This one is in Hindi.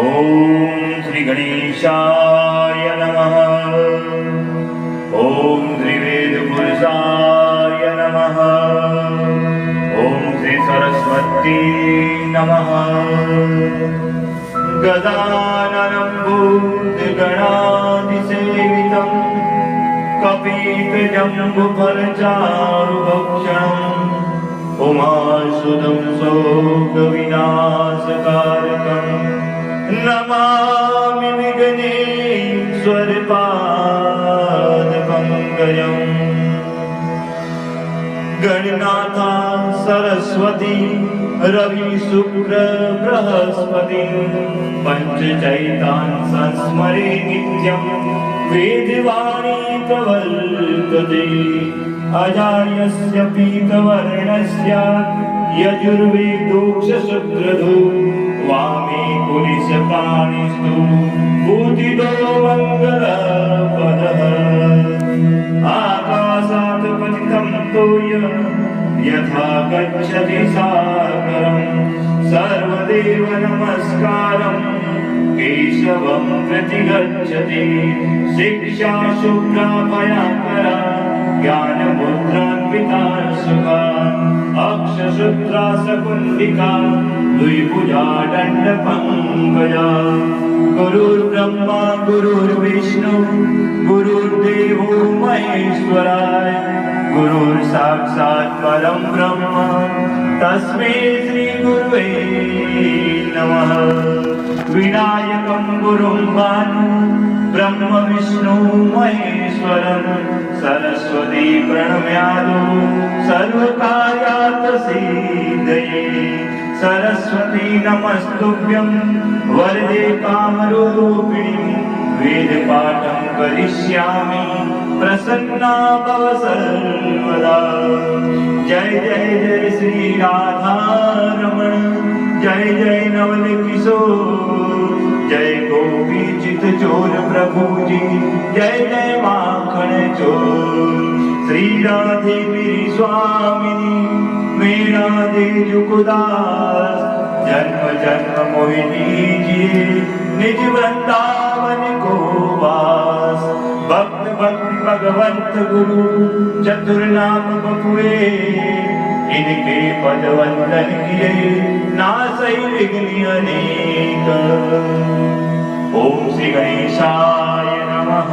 ओम श्री गणेशाय नमः। ओम श्री वेद पुरुषाय नमः। ओम श्री सरस्वती नमः। गजाननं भूतगणाधिसेवितं कपित्थजम्बुफलचारुभक्षणम् उमासुतं शोकविनाशकारकं नमामि विघ्नेश्वरपादपङ्कजम्। गणनाथा सरस्वती रवि शुक्र बृहस्पति पंचचैतान् संस्मरे नित्यं वेदवाणी प्रवर्तते। अजायस्य पीतवर्णस्य यजुर्वेदोक्षशूद्रधो वामे कुलिशपाणिस्तु बुद्धिदो मङ्गलपदः। आकाशात् पतितं तोयं यथा गच्छति सागरं सर्वदेव नमस्कारं केशवं प्रतिगच्छति। शिक्षा शुभ्रा भयङ्करा ज्ञानमुद्रान्विता सुखा अक्षशुद्रा सकुण्डिका द्विभुजा दण्डपङ्कजा। गुरुर्ब्रह्मा गुरुर्विष्णु गुरुर्देवो महेश्वराय गुरुर्साक्षात् परं ब्रह्म तस्मै श्री गुरुवे नमः। विनायकं गुरुं भानु ब्रह्म विष्णु महेश्वरं सरस्वती प्रणम्यादो सर्वकार्यात् सिद्धये। सरस्वती नमस्तुभ्यं वरदे कामरूपिणी वेदपाठं करिष्यामि प्रसन्ना भव सर्वदा। जय जय जय श्री राधा रमण जय जय नवल किशोर जय गोपी चित चोर प्रभु जी जय जय माखन चोर। श्री राधे मेरी स्वामिनी मेरा दे जुगदास जन्म जन्म मोहिनी जी निज वृंदावन को वास। भक्त भक्ति भगवंत गुरु चतुर नाम बपुए इनके पद वंदन किए नासै विघ्न अनेक। ओम श्री गणेशाय नमः।